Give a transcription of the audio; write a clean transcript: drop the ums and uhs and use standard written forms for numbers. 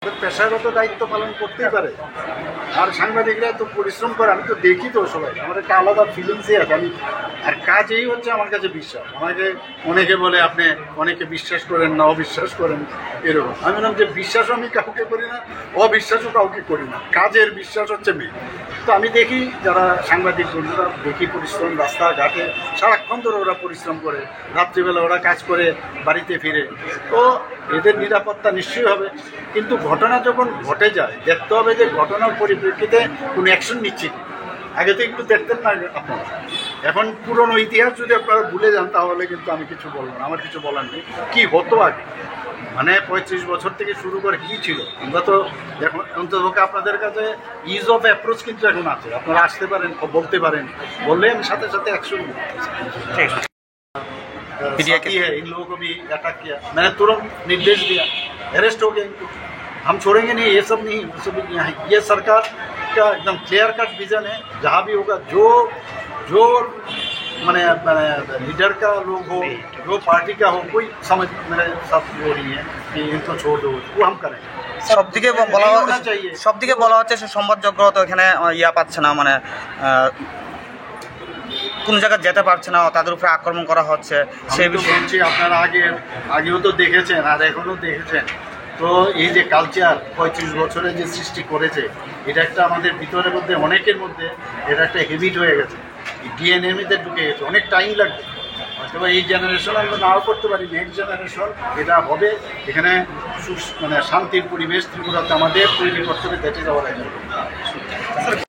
পেশাগত দায়িত্ব পালন করতেই পারে, আর সাংবাদিকরা তো পরিশ্রম করে, আমি তো দেখি তো সবাই, আমার একটা আলাদা ফিলিংসই আছে। আমি আর কাজেই হচ্ছে আমার কাছে বিশ্বাস। আমাকে অনেকে বলে আপনি অনেকে বিশ্বাস করেন না, অবিশ্বাস করেন, এরকম। আমি বললাম যে বিশ্বাসও আমি কাউকে করি না, অবিশ্বাসও কাউকে করি না, কাজের বিশ্বাস হচ্ছে মেয়ে। তো আমি দেখি যারা সাংবাদিক বন্ধুরা, দেখি পরিশ্রম, রাস্তাঘাটে সারাক্ষণ ধরে ওরা পরিশ্রম করে, রাত্রিবেলা ওরা কাজ করে বাড়িতে ফিরে। তো এদের নিরাপত্তা নিশ্চয়ই হবে, কিন্তু ঘটনা যখন ঘটে যায় দেখতে হবে যে ঘটনার পরিপ্রেক্ষিতে কোনো অ্যাকশন নিচ্ছে কি। আগে তো একটু দেখতেন না আপনারা, এখন পুরনো ইতিহাস যদি আপনারা ভুলে যান তাহলে কিন্তু আমি কিছু বলবো না, আমার কিছু বলার নেই। কী হতো আগে, মানে 35 বছর থেকে শুরু করে কী ছিল আমরা তো এখন অন্তত আপনাদের কাছে ইজ অফ অ্যাপ্রোচ কিন্তু এখন আছে, আপনারা আসতে পারেন, বলতে পারেন, বললে আমি সাথে সাথে অ্যাকশন নিই। इन लोगों को भी अटैक किया, मैंने तुरंत निर्देश दिया, अरेस्ट हो गए इनको, हम छोड़ेंगे नहीं, ये सब नहीं, वो सब यहाँ है। ये सरकार का एकदम क्लियर कट विजन है, जहाँ भी होगा जो जो मैंने लीडर का लोग हो, जो पार्टी का हो, कोई समझ मेरे साथ वो नहीं है कि इनको छोड़ दो, वो हम करें। সবদিকে বলা হচ্ছে সে সংবাদযোগ্য তো এখানে ইয়া পাচ্ছে না, মানে কোন জায়গায় যেতে পারছে না, তাদের উপরে আক্রমণ করা হচ্ছে সেই বিষয়ে। আপনারা আগেও তো দেখেছেন আর এখনও দেখেছেন, তো এই যে কালচার 35 বছরে যে সৃষ্টি করেছে, এটা একটা আমাদের ভিতরের মধ্যে, অনেকের মধ্যে এটা একটা হ্যাবিট হয়ে গেছে, ডিএনএর মধ্যে ঢুকে গেছে। অনেক টাইম লাগবে, হয়তো এই জেনারেশন আমরা নাও করতে পারি, নেক্সট জেনারেশন এটা হবে। এখানে মানে শান্তির পরিবেশ ত্রিপুরাতে আমাদের তৈরি করতে হবে, দেখে যাওয়া যায়।